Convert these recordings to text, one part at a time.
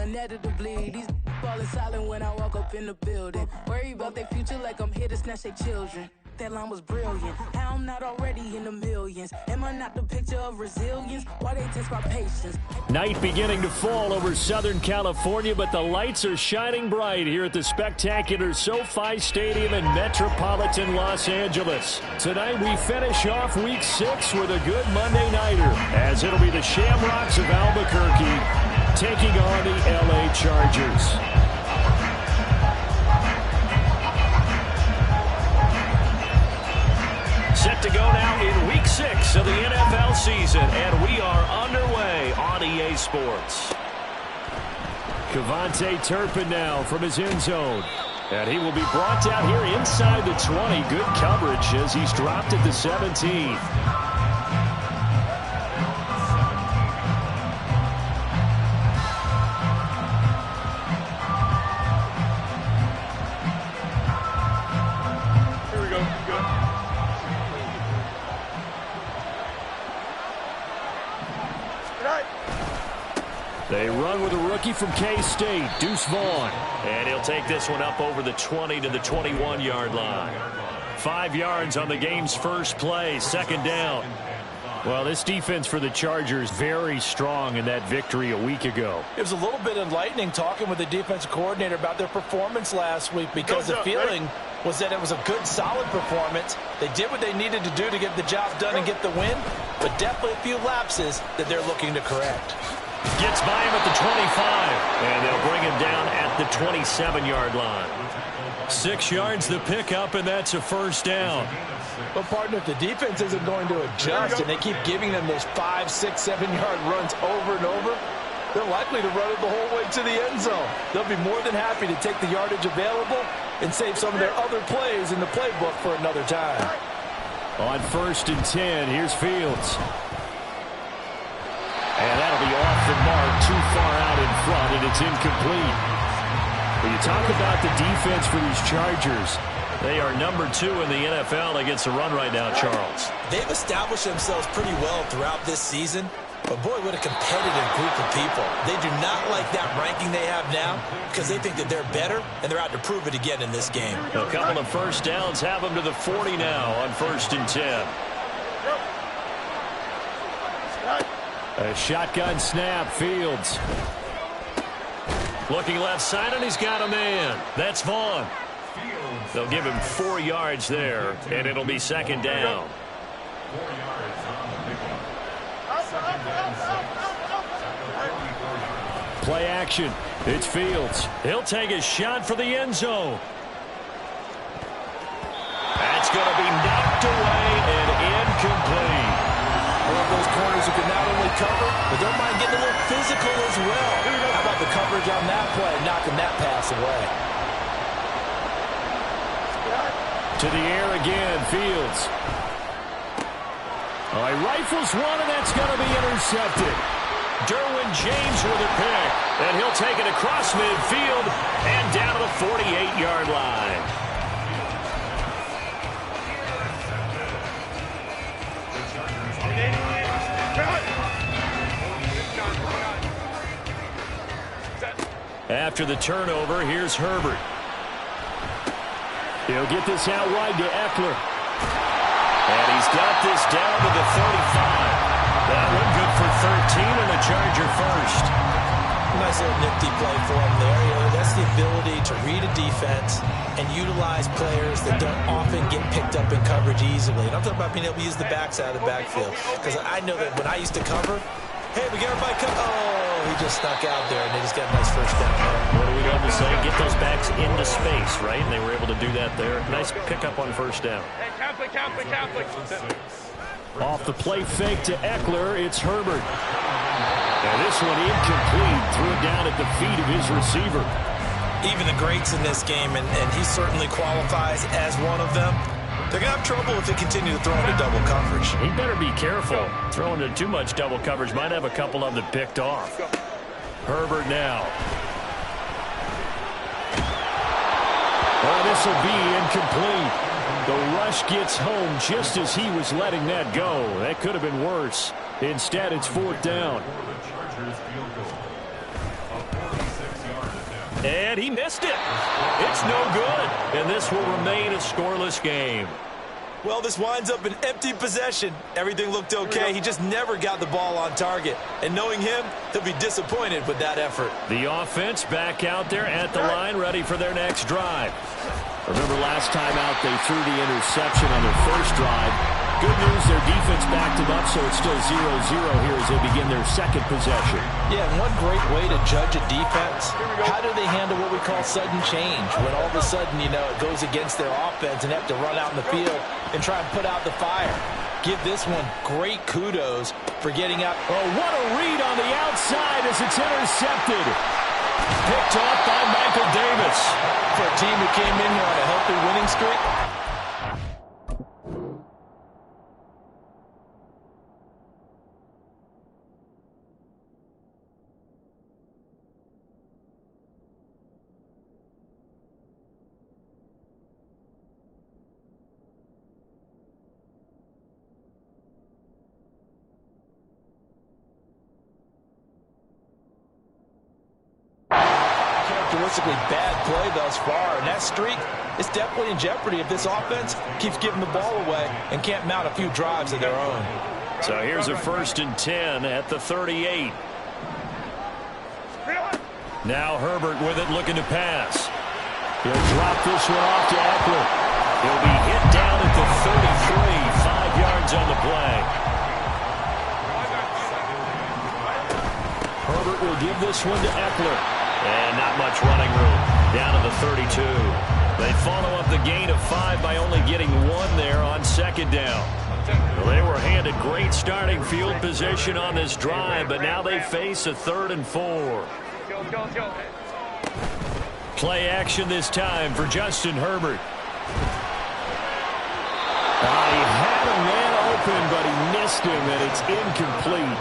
inevitably. These falling silent when I walk up in the building. Worry about their future like I'm here to snatch their children. That line was brilliant. How I'm not already in the millions? Am I not the picture of resilience? Why they test my patience? Night beginning to fall over Southern California, but the lights are shining bright here at the spectacular SoFi Stadium in metropolitan Los Angeles. Tonight we finish off Week 6 with a good Monday nighter, as it'll be the Shamrocks of Albuquerque taking on the LA Chargers. Set to go now in Week 6 of the NFL season, and we are underway on EA Sports. KaVontae Turpin now from his end zone, and he will be brought down here inside the 20. Good coverage as he's dropped at the 17. They run with a rookie from K-State, Deuce Vaughn. And he'll take this one up over the 20 to the 21-yard line. 5 yards on the game's first play, second down. Well, this defense for the Chargers very strong in that victory a week ago. It was a little bit enlightening talking with the defensive coordinator about their performance last week, because the feeling was that it was a good, solid performance. They did what they needed to do to get the job done and get the win, but definitely a few lapses that they're looking to correct. Gets by him at the 25, and they'll bring him down at the 27-yard line. 6 yards the pickup, and that's a first down. But, partner, if the defense isn't going to adjust and they keep giving them those 5, 6, 7-yard runs over and over, they're likely to run it the whole way to the end zone. They'll be more than happy to take the yardage available and save some of their other plays in the playbook for another time. On 1st and 10, here's Fields. And that'll be off the mark, too far out in front, and it's incomplete. When you talk about the defense for these Chargers, they are number 2 in the NFL against the run right now, Charles. They've established themselves pretty well throughout this season, but boy, what a competitive group of people. They do not like that ranking they have now because they think that they're better, and they're out to prove it again in this game. A couple of first downs have them to the 40 now on 1st and 10. A shotgun snap, Fields. Looking left side, and he's got a man. That's Vaughn. They'll give him 4 yards there, and it'll be second down. Play action. It's Fields. He'll take a shot for the end zone. That's going to be knocked away and incomplete. One of those corners who can not only cover, but don't mind getting a little physical as well. How about the coverage on that play, knocking that pass away? To the air again, Fields. He rifles one, and that's going to be intercepted. Derwin James with a pick, and he'll take it across midfield and down to the 48-yard line. After the turnover, here's Herbert. He'll get this out wide to Eckler. And he's got this down to the 35. That one good for 13 and a Charger first. Nice little nifty play for him there. You know, that's the ability to read a defense and utilize players that don't often get picked up in coverage easily. And I'm talking about being able to use the backside of the backfield. Because I know that when I used to cover, hey, we got everybody covered. Oh, he just snuck out there, and they just got a nice first down there. What do we normally say? Get those backs into space, right? And they were able to do that there. Nice pickup on first down. Hey, Catholic. Off the play fake to Eckler, it's Herbert. And this one incomplete, threw it down at the feet of his receiver. Even the greats in this game, and he certainly qualifies as one of them, they're going to have trouble if they continue to throw into double coverage. He better be careful. Throwing into too much double coverage might have a couple of them picked off. Herbert now. Oh, this will be incomplete. The rush gets home just as he was letting that go. That could have been worse. Instead, it's 4th down. And he missed it. It's no good. And this will remain a scoreless game. Well, this winds up an empty possession. Everything looked okay. He just never got the ball on target. And knowing him, he'll be disappointed with that effort. The offense back out there at the line, ready for their next drive. Remember last time out, they threw the interception on their first drive. Good news, their defense backed them up, so it's still 0-0 here as they begin their second possession. Yeah, and one great way to judge a defense, how do they handle what we call sudden change? When all of a sudden, you know, it goes against their offense and have to run out in the field and try and put out the fire. Give this one great kudos for getting out. Oh, what a read on the outside as it's intercepted. Picked off by Michael Davis. For a team who came in here on a healthy winning streak, characteristically bad play thus far, and that streak is definitely in jeopardy if this offense keeps giving the ball away and can't mount a few drives of their own. So here's a 1st and 10 at the 38. Now Herbert with it, looking to pass. He'll drop this one off to Eckler. He'll be hit down at the 33, 5 yards on the play. Herbert will give this one to Eckler. And not much running room. Down to the 32. They follow up the gain of 5 by only getting 1 there on 2nd down. Well, they were handed great starting field position on this drive, but now they face a 3rd and 4. Play action this time for Justin Herbert. He had a man open, but he missed him, and it's incomplete.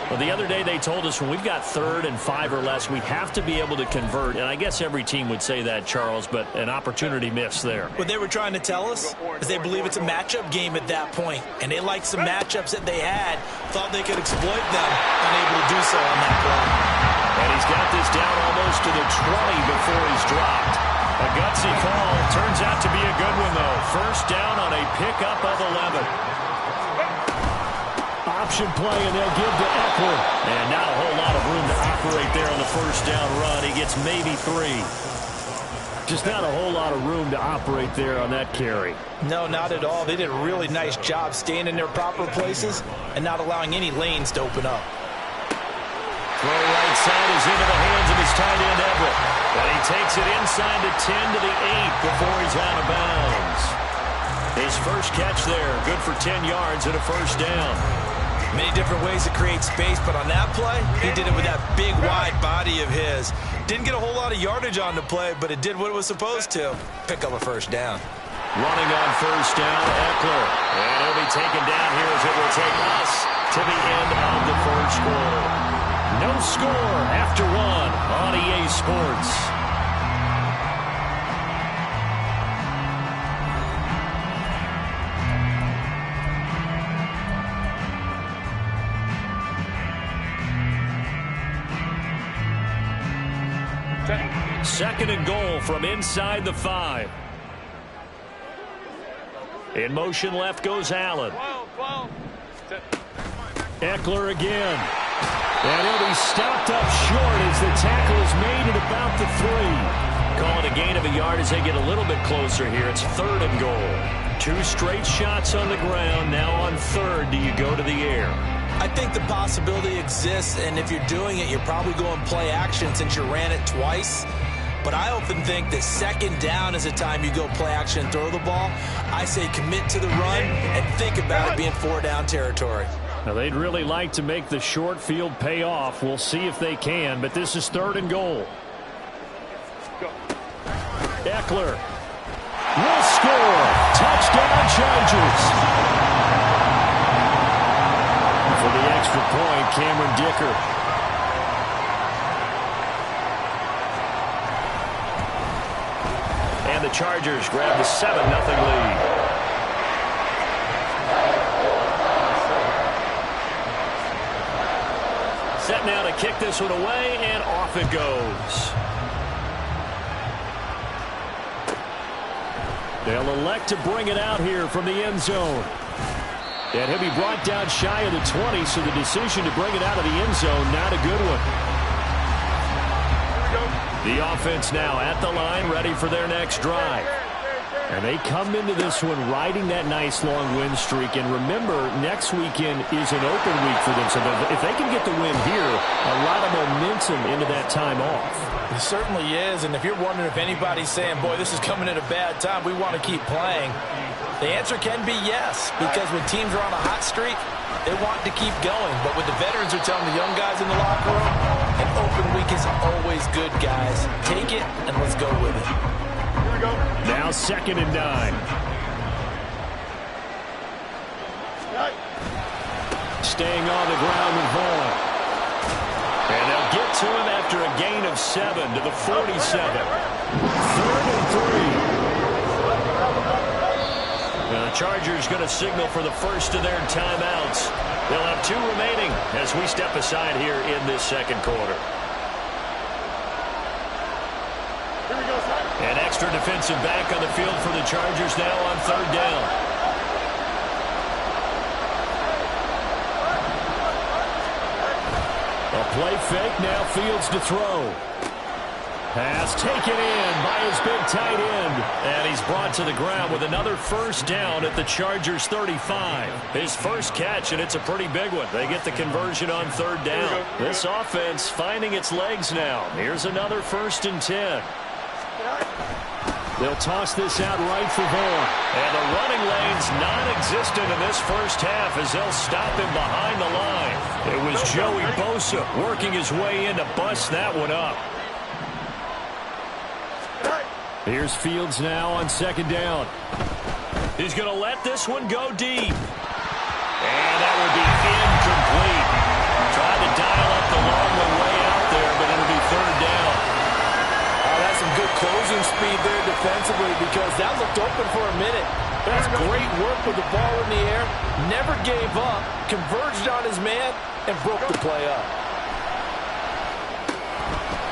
Well, the other day they told us when we've got 3rd and 5 or less, we have to be able to convert. And I guess every team would say that, Charles, but an opportunity missed there. What they were trying to tell us is they believe it's a matchup game at that point. And they liked some matchups that they had, thought they could exploit them, unable to do so on that play. And he's got this down almost to the 20 before he's dropped. A gutsy call. Turns out to be a good one, though. 1st down on a pickup of 11. Option play, and they'll give to Eckler. And not a whole lot of room to operate there on the 1st down run. He gets maybe 3. Just not a whole lot of room to operate there on that carry. No, not at all. They did a really nice job staying in their proper places and not allowing any lanes to open up. Throw right side is into the hands of his tight end, Everett. And he takes it inside the 10 to the 8 before he's out of bounds. His first catch there, good for 10 yards and a 1st down. Many different ways to create space, but on that play, he did it with that big, wide body of his. Didn't get a whole lot of yardage on the play, but it did what it was supposed to. Pick up a 1st down. Running on 1st down, Eckler. And he'll be taken down here as it will take us to the end of the 1st quarter. No score after 1 on EA Sports. Second and goal from inside the 5. In motion left goes Allen. Eckler again. And he'll be stopped up short as the tackle is made at about the 3. Calling a gain of a yard as they get a little bit closer here. It's 3rd and goal. 2 straight shots on the ground. Now on 3rd, do you go to the air? I think the possibility exists, and if you're doing it, you're probably going play action since you ran it twice. But I often think that 2nd down is a time you go play action and throw the ball. I say commit to the run and think about it being 4-down territory. Now, they'd really like to make the short field pay off. We'll see if they can, but this is 3rd and goal. Eckler will score. Touchdown, Chargers. For the extra point, Cameron Dicker. And the Chargers grab the 7-0 lead. Set now to kick this one away, and off it goes. They'll elect to bring it out here from the end zone. And he'll be brought down shy of the 20, so the decision to bring it out of the end zone, not a good one. The offense now at the line, ready for their next drive. And they come into this one riding that nice long win streak. And remember, next weekend is an open week for them. So if they can get the win here, a lot of momentum into that time off. It certainly is. And if you're wondering if anybody's saying, boy, this is coming at a bad time, we want to keep playing, the answer can be yes. Because when teams are on a hot streak, they want to keep going. But when the veterans are telling the young guys in the locker room, an open week is always good, guys. Take it and let's go with it. Now 2nd and 9. Staying on the ground with Vaughn. And they'll get to him after a gain of 7 to the 47. 3rd and 3. Now the Chargers going to signal for the first of their timeouts. They'll have 2 remaining as we step aside here in this second quarter. An extra defensive back on the field for the Chargers now on 3rd down. A play fake, now Fields to throw. Pass taken in by his big tight end. And he's brought to the ground with another first down at the Chargers 35. His first catch, and it's a pretty big one. They get the conversion on 3rd down. This offense finding its legs now. Here's another 1st and 10. They'll toss this out right for Vaughn. And the running lane's non-existent in this first half as they'll stop him behind the line. It was Joey Bosa working his way in to bust that one up. Here's Fields now on 2nd down. He's going to let this one go deep. And that will be incomplete. Tried to dial up the long way out there, but it'll be 3rd down. That's some good closing speed there defensively because that looked open for a minute. That's great work with the ball in the air. Never gave up, converged on his man, and broke the play up.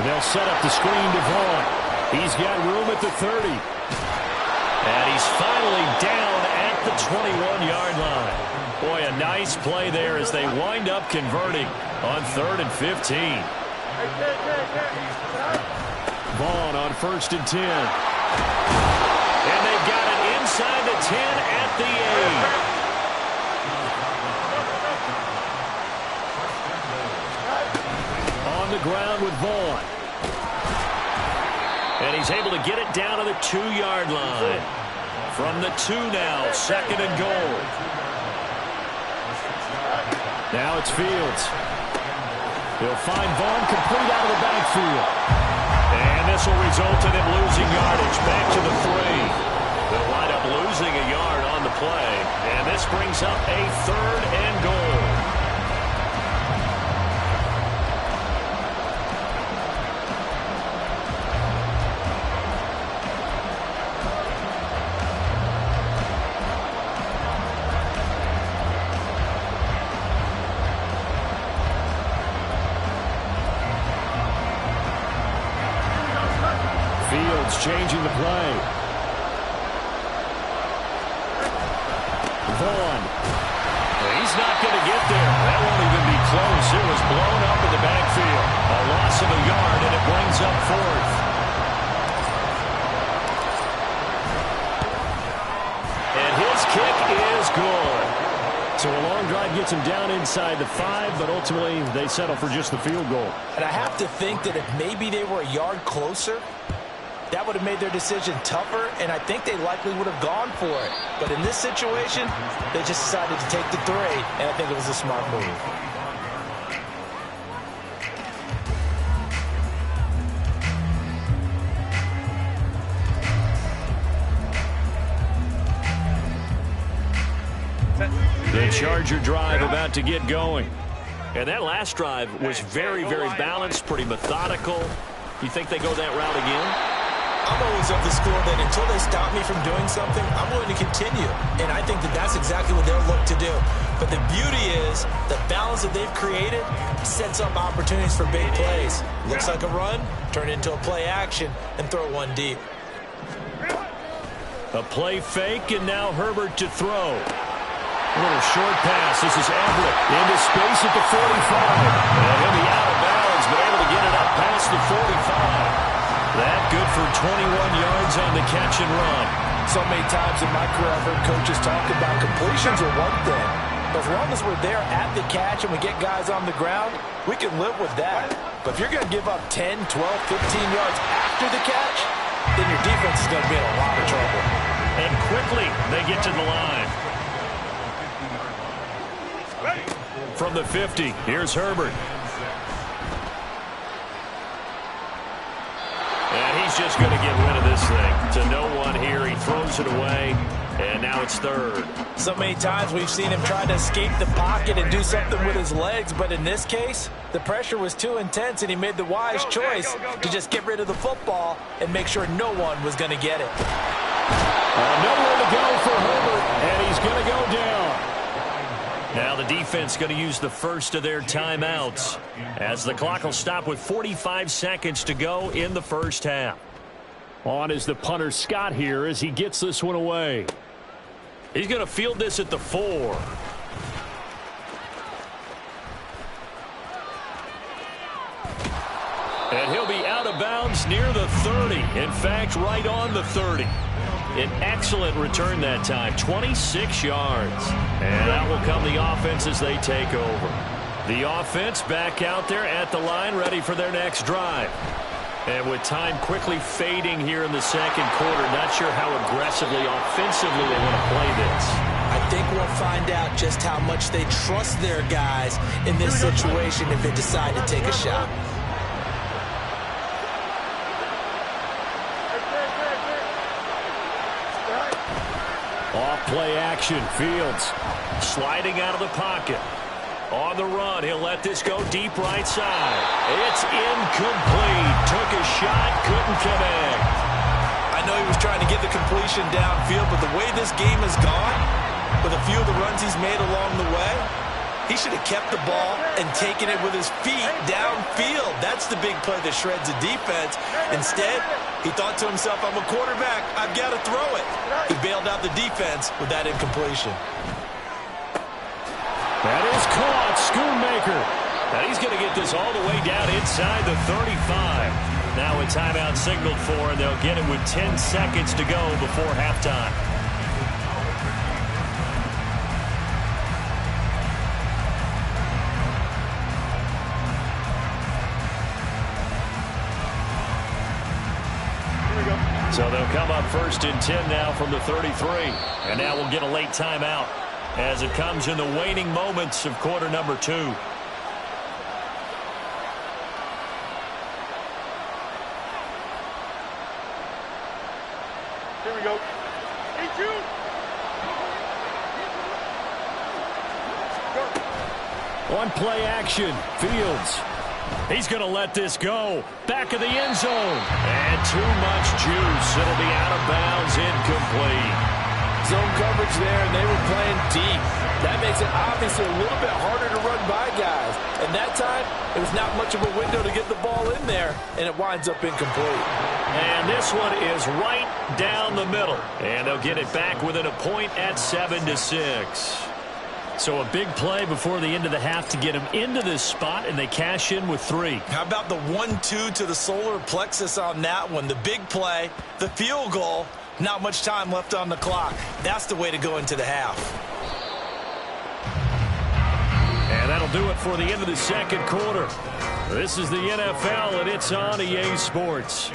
They'll set up the screen to Vaughn. He's got room at the 30. And he's finally down at the 21-yard line. Boy, a nice play there as they wind up converting on 3rd and 15. Vaughn on 1st and 10. And they've got it inside the 10 at the 8. On the ground with Vaughn. And he's able to get it down to the 2-yard line. From the 2 now, 2nd and goal. Now it's Fields. He'll find Vaughn complete out of the backfield. And this will result in him losing yardage back to the 3. They'll wind up losing a yard on the play. And this brings up a 3rd and goal. Changing the play. Vaughn. He's not going to get there. That won't even be close. It was blown up in the backfield. A loss of a yard, and it brings up 4th. And his kick is good. So a long drive gets him down inside the 5, but ultimately they settle for just the field goal. And I have to think that if maybe they were a yard closer, that would have made their decision tougher, and I think they likely would have gone for it. But in this situation, they just decided to take the 3, and I think it was a smart move. The Charger drive about to get going. And that last drive was very, very balanced, pretty methodical. You think they go that route again? I'm always of the school that until they stop me from doing something, I'm willing to continue. And I think that that's exactly what they'll look to do. But the beauty is the balance that they've created sets up opportunities for big plays. Looks like a run, turn it into a play action, and throw one deep. A play fake, and now Herbert to throw. A little short pass. This is Everett into space at the 45. And he'll be out of bounds, but able to get it up past the 45. That good for 21 yards on the catch and run. So many times in my career I've heard coaches talk about completions are one thing. But as long as we're there at the catch and we get guys on the ground, we can live with that. But if you're going to give up 10, 12, 15 yards after the catch, then your defense is going to be in a lot of trouble. And quickly they get to the line. From the 50, here's Herbert. And he's just going to get rid of this thing. To no one here. He throws it away. And now it's third. So many times we've seen him try to escape the pocket and do something with his legs. But in this case, the pressure was too intense, and he made the wise choice to just get rid of the football and make sure no one was going to get it. Nowhere to go for Herbert, and he's going to go down. Now the defense going to use the first of their timeouts as the clock will stop with 45 seconds to go in the first half. On is the punter Scott here as he gets this one away. He's going to field this at the 4. And he'll be out of bounds near the 30. In fact, right on the 30. An excellent return that time, 26 yards. And that will come the offense as they take over. The offense back out there at the line, ready for their next drive. And with time quickly fading here in the second quarter, not sure how aggressively, offensively they want to play this. I think we'll find out just how much they trust their guys in this situation if they decide to take a shot. Off play action, Fields sliding out of the pocket. On the run, he'll let this go deep right side. It's incomplete. Took a shot, couldn't connect. I know he was trying to get the completion downfield, but the way this game has gone, with a few of the runs he's made along the way, he should have kept the ball and taken it with his feet downfield. That's the big play that shreds the defense. Instead, he thought to himself, I'm a quarterback, I've got to throw it. He bailed out the defense with that incompletion. That is caught, Schoonmaker. Now he's going to get this all the way down inside the 35. Now a timeout signaled for, and they'll get it with 10 seconds to go before halftime. So they'll come up first and 10 now from the 33. And now we'll get a late timeout as it comes in the waning moments of quarter number 2. Here we go. Hey, Jude. On play action, Fields. He's going to let this go. Back of the end zone. And too much juice. It'll be out of bounds, incomplete. Zone coverage there, and they were playing deep. That makes it obviously a little bit harder to run by guys. And that time, it was not much of a window to get the ball in there, and it winds up incomplete. And this one is right down the middle. And they'll get it back within a point at 7-6. So a big play before the end of the half to get them into this spot, and they cash in with 3. How about the 1-2 to the solar plexus on that one? The big play, the field goal, not much time left on the clock. That's the way to go into the half. And that'll do it for the end of the second quarter. This is the NFL, and it's on EA Sports.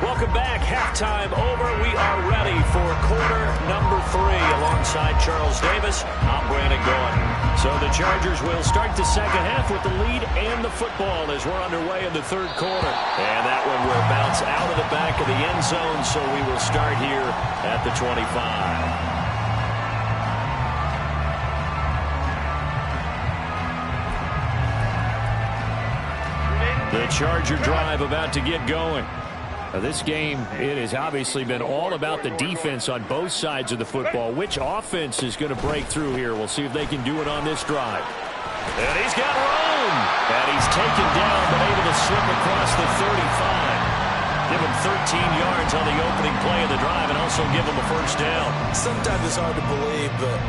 Welcome back. Halftime over. We are ready for quarter number 3. Alongside Charles Davis, I'm Brandon Gaudin. So the Chargers will start the second half with the lead and the football as we're underway in the third quarter. And that one will bounce out of the back of the end zone, so we will start here at the 25. The Charger drive about to get going. Now this game, it has obviously been all about the defense on both sides of the football. Which offense is going to break through here? We'll see if they can do it on this drive. And he's got room. And he's taken down, but able to slip across the 35. Give him 13 yards on the opening play of the drive and also give him a first down. Sometimes it's hard to believe, but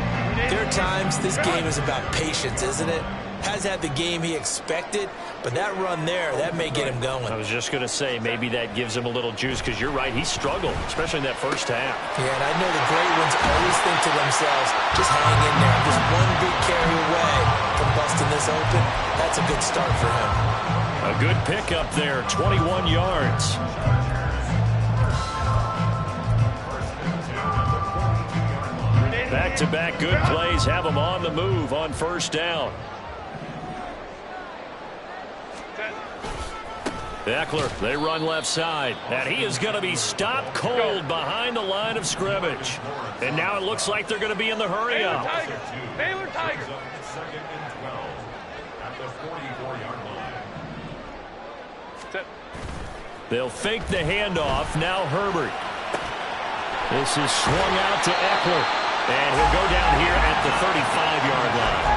there are times this game is about patience, isn't it? Has had the game he expected, but that run there, that may get him going. I was just going to say, maybe that gives him a little juice, because you're right, he struggled, especially in that first half. Yeah, and I know the great ones always think to themselves, just hang in there. Just one big carry away from busting this open. That's a good start for him. A good pickup there, 21 yards. Back-to-back good plays have him on the move on first down. Eckler, they run left side, and he is going to be stopped cold behind the line of scrimmage. And now it looks like they're going to be in the hurry up. Baylor Tiger. Second and 12 at the 44-yard line. They'll fake the handoff. Now Herbert. This is swung out to Eckler. And he'll go down here at the 35-yard line.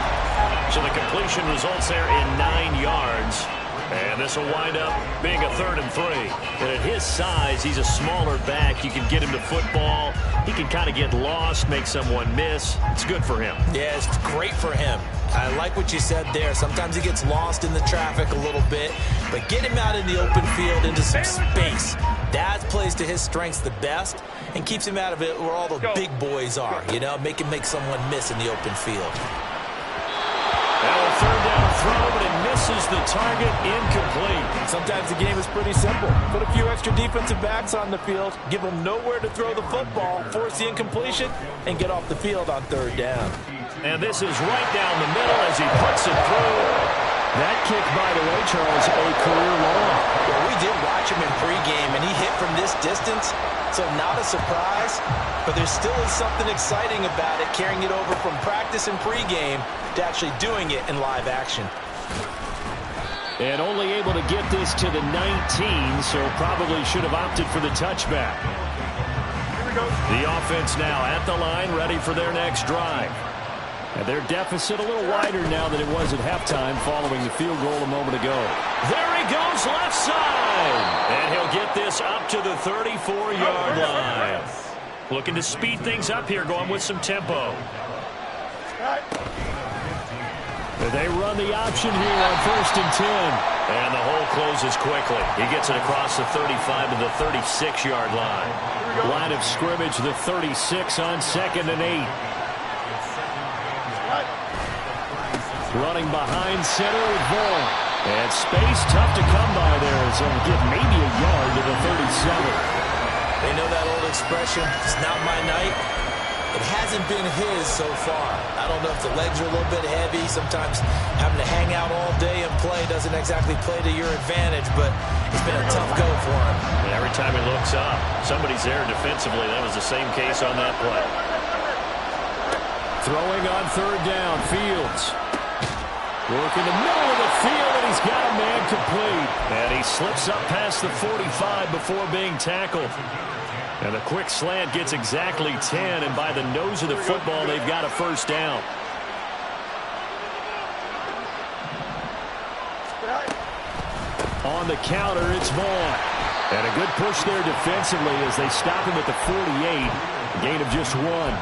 So the completion results there in 9 yards. And this will wind up being a 3rd and 3. And at his size, he's a smaller back. You can get him to football. He can kind of get lost, make someone miss. It's good for him. Yeah, it's great for him. I like what you said there. Sometimes he gets lost in the traffic a little bit. But get him out in the open field into some space. That plays to his strengths the best and keeps him out of it where all the big boys are. You know, make him make someone miss in the open field. Now a 3rd down throw, but it misses the target, incomplete. Sometimes the game is pretty simple. Put a few extra defensive backs on the field, give them nowhere to throw the football, force the incompletion, and get off the field on 3rd down. And this is right down the middle as he puts it through. That kick, by the way, Charles, a career long. Well, we did watch him in pregame, and he hit from this distance, so not a surprise. But there still is something exciting about it, carrying it over from practice and pregame to actually doing it in live action. And only able to get this to the 19, so probably should have opted for the touchback. The offense now at the line, ready for their next drive. And their deficit a little wider now than it was at halftime following the field goal a moment ago. There he goes, left side. And he'll get this up to the 34-yard line. Looking to speed things up here, going with some tempo. They run the option here on 1st and 10. And the hole closes quickly. He gets it across the 35 to the 36-yard line. Line of scrimmage, the 36 on 2nd and 8. Running behind center with Vaughn. And space tough to come by there as he'll get maybe a yard to the 37. They know that old expression, it's not my night. It hasn't been his so far. I don't know if the legs are a little bit heavy. Sometimes having to hang out all day and play doesn't exactly play to your advantage, but it's been a tough go for him. And every time he looks up, somebody's there defensively. That was the same case on that play. Throwing on 3rd down, Fields. Work in the middle of the field, and he's got a man complete. And he slips up past the 45 before being tackled. And the quick slant gets exactly 10, and by the nose of the football, they've got a first down. On the counter, it's Vaughn. And a good push there defensively as they stop him at the 48. Gain of just 1.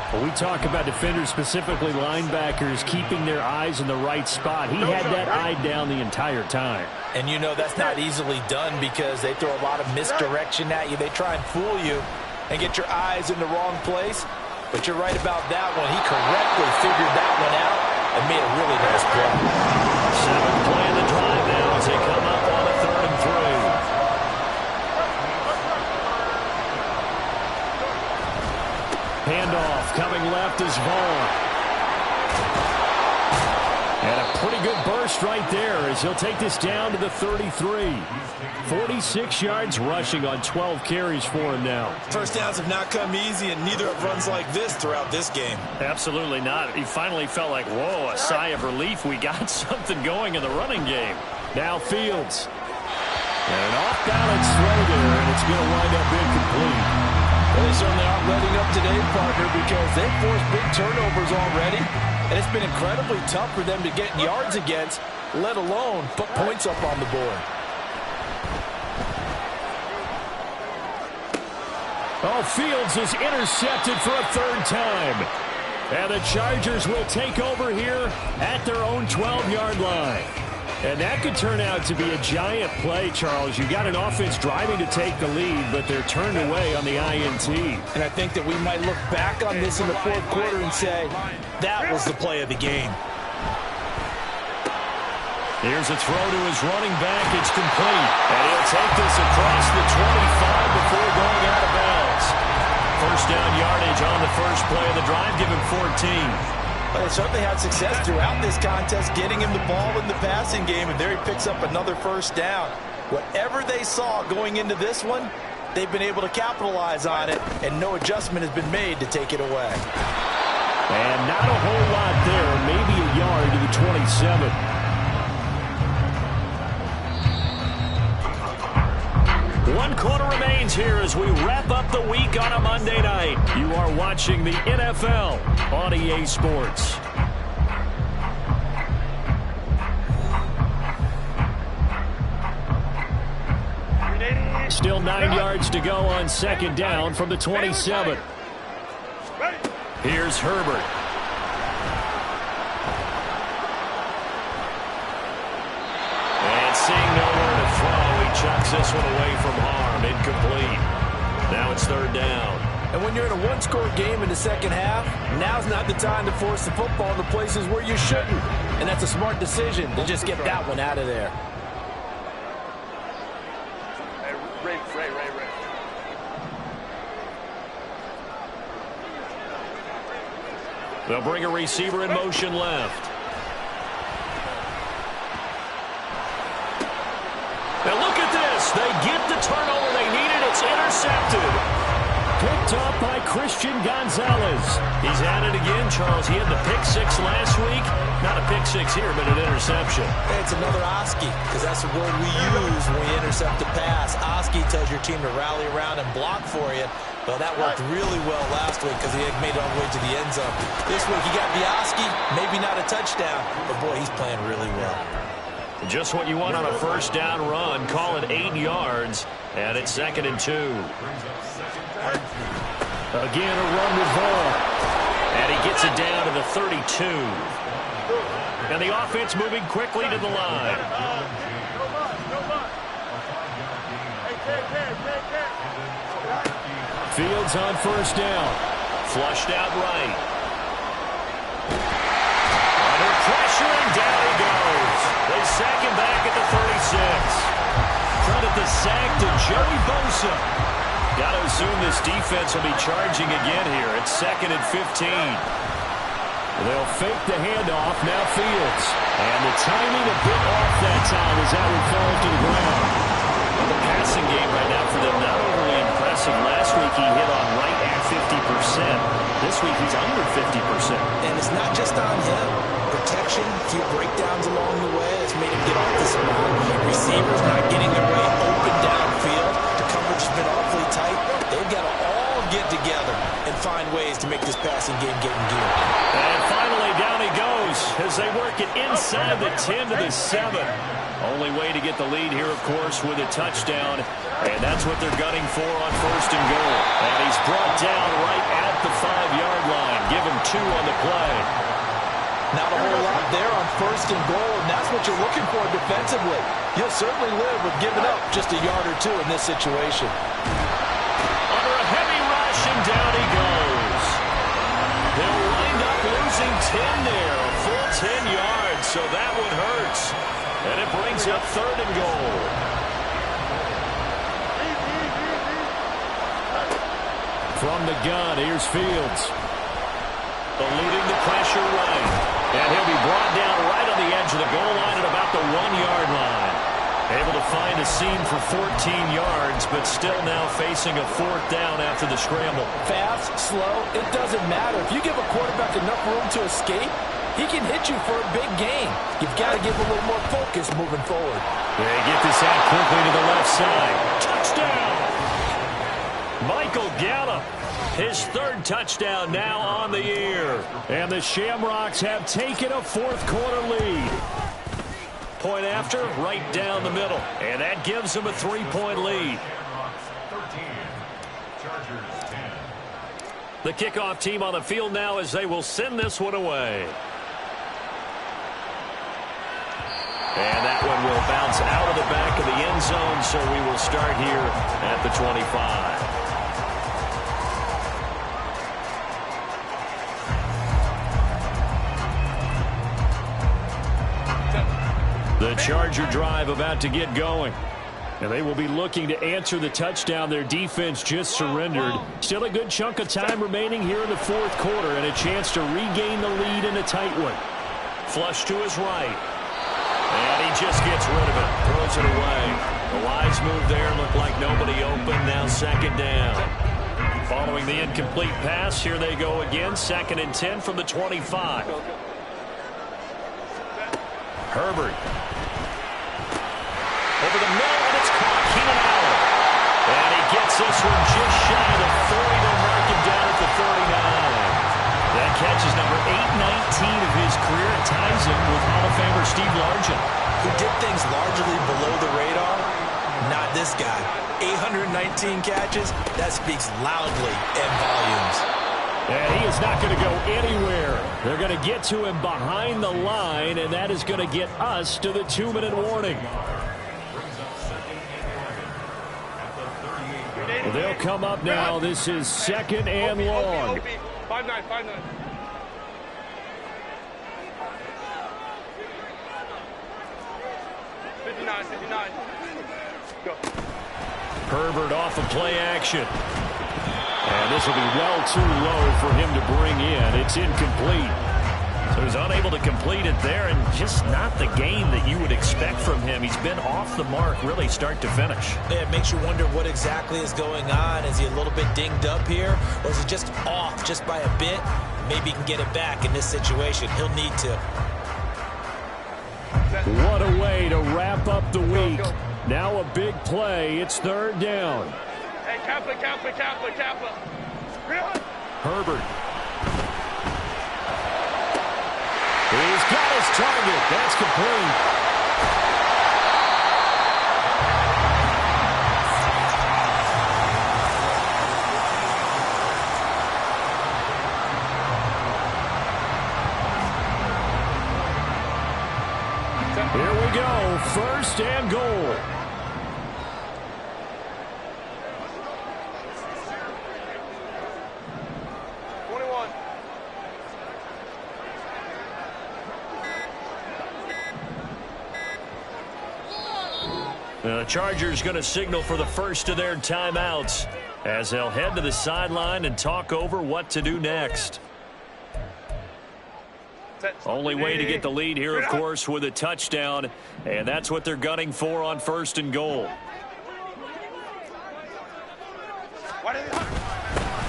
When we talk about defenders, specifically linebackers, keeping their eyes in the right spot, he had that eye down the entire time. And you know that's not easily done because they throw a lot of misdirection at you. They try and fool you and get your eyes in the wrong place. But you're right about that one. He correctly figured that one out and made a really nice play. 7th play in the drive now as they come up on a 3rd and 3. Handoff coming left is Vaughn. And a pretty good burst right there as he'll take this down to the 33. 46 yards rushing on 12 carries for him now. First downs have not come easy, and neither have runs like this throughout this game. Absolutely not. He finally felt like, whoa, a sigh of relief. We got something going in the running game. Now Fields. And an off-balance throw there, and it's going to wind up incomplete. Well, they certainly aren't letting up today, partner, because they've forced big turnovers already. And it's been incredibly tough for them to get yards against, let alone put points up on the board. Oh, Fields is intercepted for a third time. And the Chargers will take over here at their own 12-yard line. And that could turn out to be a giant play, Charles. You got an offense driving to take the lead, but they're turned away on the INT. And I think that we might look back on this in the fourth quarter and say, that was the play of the game. Here's a throw to his running back. It's complete. And he'll take this across the 25 before going out of bounds. First down yardage on the first play of the drive. Give him 14. Well, they certainly had success throughout this contest, getting him the ball in the passing game, and there he picks up another first down. Whatever they saw going into this one, they've been able to capitalize on it, and no adjustment has been made to take it away. And not a whole lot there, maybe a yard to the 27. 1 quarter remains here as we wrap up the week on a Monday night. You are watching the NFL on EA Sports. Still 9 yards to go on second down from the 27. Here's Herbert. And seeing nowhere to throw, he chucks this one away from harm. Incomplete. Now it's third down. And when you're in a one-score game in the second half, now's not the time to force the football to places where you shouldn't. And that's a smart decision to just get that one out of there. Ray. They'll bring a receiver in motion left. Now look at this. They get the turnover they needed. It's intercepted. Picked up by Christian Gonzalez. He's at it again, Charles. He had the pick six last week. Not a pick six here, but an interception. Hey, it's another Oski, because that's the word we use when we intercept a pass. Oski tells your team to rally around and block for you. Well, that worked really well last week because he had made it all the way to the end zone. This week he got the Oski, maybe not a touchdown, but boy, he's playing really well. Just what you want on a first down run. Call it 8 yards, and it's 2nd and 2. Again, a run with Vaughn. And he gets it down to the 32. And the offense moving quickly to the line. Fields on first down. Flushed out right. Under pressure, and down he goes. They sack him back at the 36. Credit the sack to Joey Bosa. Got to assume this defense will be charging again here. It's 2nd and 15. They'll fake the handoff. Now Fields. And the timing a bit off that time as that one falls to the ground. Well, the passing game right now for them not overly impressive. Last week he hit on right at 50%. This week he's under 50%. And it's not just on him. Protection, a few breakdowns along the way. It's made him get off the spot. Receivers not getting their way open downfield. The coverage has been awfully tight. They've got to all get together and find ways to make this passing game get in gear. And finally down he goes as they work it inside the 10 to the 7. Only way to get the lead here, of course, with a touchdown. And that's what they're gunning for on 1st and goal. And he's brought down right at the 5-yard line. Give him 2 on the play. Not a whole lot there on 1st and goal, and that's what you're looking for defensively. You'll certainly live with giving up just a yard or 2 in this situation. Under a heavy rush, and down he goes. They'll wind up losing 10 there, a full 10 yards, so that one hurts. And it brings up 3rd and goal. From the gun, here's Fields. Eluding the pressure right. And he'll be brought down right on the edge of the goal line at about the 1-yard line. Able to find a seam for 14 yards, but still now facing a 4th down after the scramble. Fast, slow, it doesn't matter. If you give a quarterback enough room to escape, he can hit you for a big gain. You've got to give him a little more focus moving forward. They get this out quickly to the left side. Touchdown! Michael Gallup. His third touchdown now on the year. And the Shamrocks have taken a fourth-quarter lead. Point after, right down the middle. And that gives them a 3-point lead. 13, Chargers 10. The kickoff team on the field now as they will send this one away. And that one will bounce out of the back of the end zone, so we will start here at the 25. The Charger drive about to get going. And they will be looking to answer the touchdown their defense just surrendered. Still a good chunk of time remaining here in the fourth quarter and a chance to regain the lead in a tight one. Flush to his right. And he just gets rid of it. Throws it away. The wise move there. Looked like nobody open. Now second down. Following the incomplete pass, here they go again. 2nd and 10 from the 25. Herbert. Over the middle, and it's caught. Keenan Allen. And he gets this one just shy of the 40 to mark him down at the 39. That catch is number 819 of his career. It ties him with Hall of Famer Steve Largent, who did things largely below the radar. Not this guy. 819 catches. That speaks loudly in volumes. And he is not going to go anywhere. They're going to get to him behind the line, and that is going to get us to the 2-minute warning. Well, they'll come up now. This is 2nd and long. 5-9. 59. Go. Herbert off of play action. And this will be well too low for him to bring in. It's incomplete. So he's unable to complete it there, and just not the game that you would expect from him. He's been off the mark really start to finish. Yeah, it makes you wonder what exactly is going on. Is he a little bit dinged up here, or is he just off just by a bit? Maybe he can get it back in this situation. He'll need to. What a way to wrap up the week. Now a big play. It's 3rd down. Hey, Kappa. Herbert. He's got his target. That's complete. Here we go. 1st and goal. The Chargers going to signal for the first of their timeouts as they'll head to the sideline and talk over what to do next. Only way to get the lead here, of course, with a touchdown, and that's what they're gunning for on 1st and goal.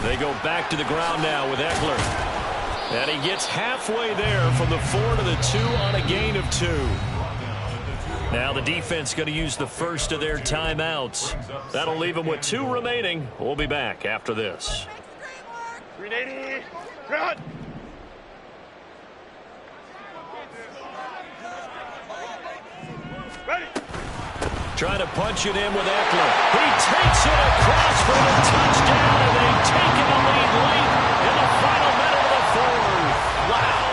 They go back to the ground now with Eckler. And he gets halfway there from the 4 to the 2 on a gain of 2. Now the defense going to use the first of their timeouts. That'll leave them with 2 remaining. We'll be back after this. 380. Run. Ready. Trying to punch it in with Eckler. He takes it across for the touchdown, and they've taken the lead late in the final minute of the 4th. Wow.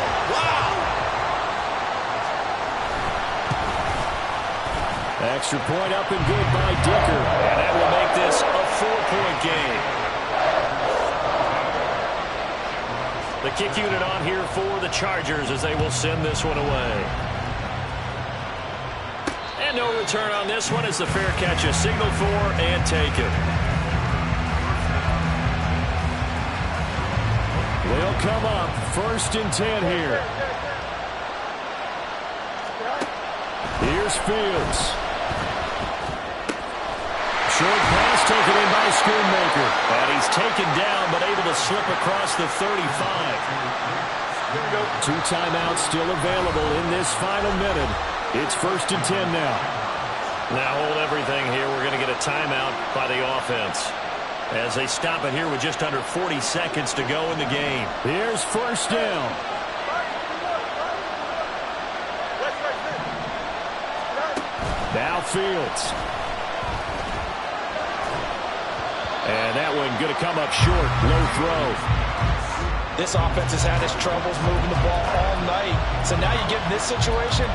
Extra point up and good by Dicker. And that will make this a 4-point game. The kick unit on here for the Chargers as they will send this one away. And no return on this one as the fair catch is signaled for and taken. They'll come up 1st and 10 here. Here's Fields. Short pass taken in by Schoonmaker. And he's taken down but able to slip across the 35. 2 timeouts still available in this final minute. It's 1st and 10 now. Now hold everything here. We're going to get a timeout by the offense. as they stop it here with just under 40 seconds to go in the game. Here's first down. Now Fields. And that one going to come up short. Low throw. This offense has had its troubles moving the ball all night. So now you get in this situation,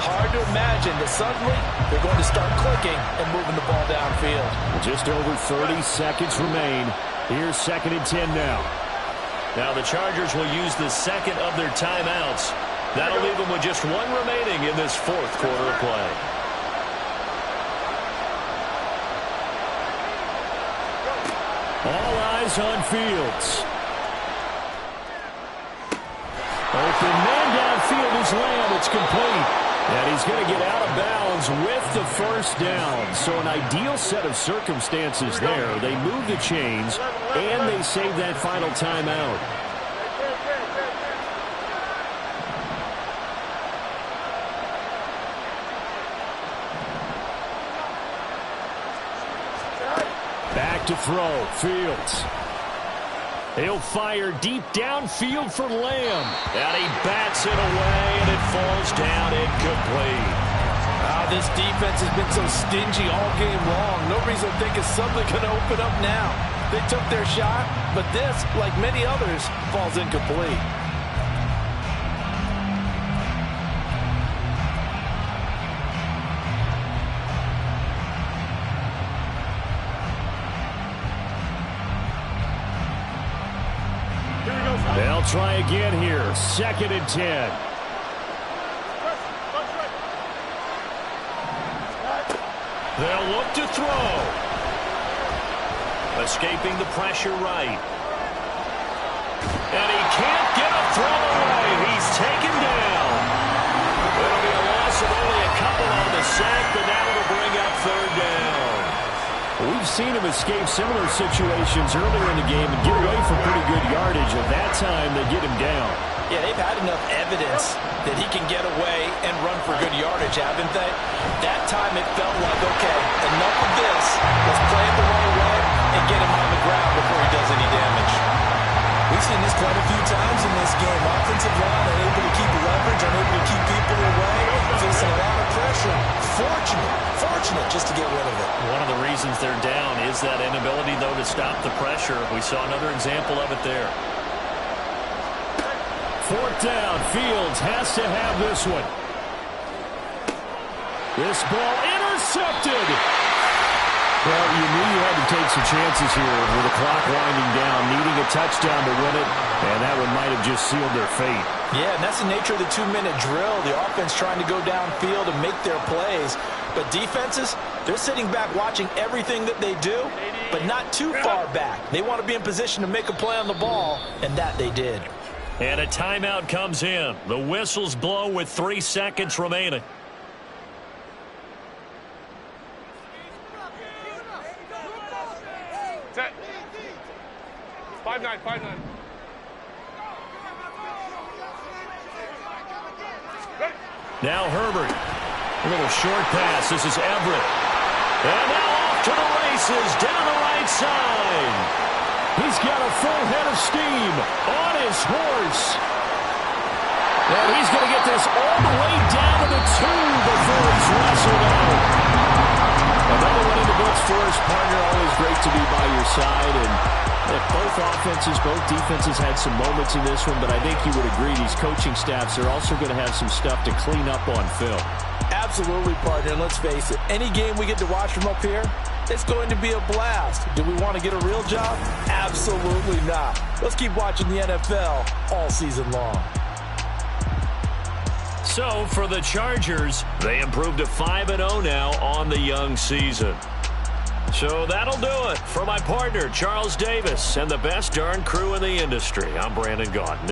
hard to imagine that suddenly they're going to start clicking and moving the ball downfield. Just over 30 seconds remain. Here's 2nd and 10 now. Now the Chargers will use the second of their timeouts. That'll leave them with just one remaining in this fourth quarter of play. All eyes on Fields. Open man downfield is Lamb. It's complete. And he's going to get out of bounds with the first down. So an ideal set of circumstances there. They move the chains, and they save that final timeout. Back to throw. Fields. He'll fire deep downfield for Lamb. And he bats it away, and it falls down incomplete. This defense has been so stingy all game long. No reason to think it's suddenly going to open up now. They took their shot, but this, like many others, falls incomplete. They'll try again here. 2nd and 10. They'll look to throw. Escaping the pressure right. And he can't get a throw away. He's taken down. It'll be a loss of only a couple on the sack, but now it'll bring up 3rd down. We've seen him escape similar situations earlier in the game and get away from pretty good yardage. At that time, they get him down. Yeah, they've had enough evidence that he can get away and run for good yardage, haven't they? That time it felt like, okay, enough of this. Let's play it the right way and get him on the ground before he does any damage. We've seen this quite a few times in this game. Offensive line unable to keep leverage, unable to keep people away, facing a lot of pressure. Fortunate just to get rid of it. One of the reasons they're down is that inability, though, to stop the pressure. We saw another example of it there. 4th down. Fields has to have this one. This ball intercepted. Well, you knew you had to take some chances here with the clock winding down, needing a touchdown to win it, and that one might have just sealed their fate. Yeah, and that's the nature of the 2-minute drill. The offense trying to go downfield and make their plays. But defenses, they're sitting back watching everything that they do, but not too far back. They want to be in position to make a play on the ball, and that they did. And a timeout comes in. The whistles blow with 3 seconds remaining. Set. 5-9, 5-9. Now Herbert. A little short pass. This is Everett. And now off to the races down the right side. He's got a full head of steam on his horse. And he's going to get this all the way down to the 2 before he's wrestled out. Another one in the books for his partner. Always great to be by your side. And look, both offenses, both defenses had some moments in this one, but I think you would agree these coaching staffs are also going to have some stuff to clean up on film. Absolutely, partner. And let's face it, any game we get to watch from up here, it's going to be a blast. Do we want to get a real job? Absolutely not. Let's keep watching the NFL all season long. So, for the Chargers, they improved to 5-0 now on the young season. So that'll do it for my partner, Charles Davis, and the best darn crew in the industry. I'm Brandon Gaudin.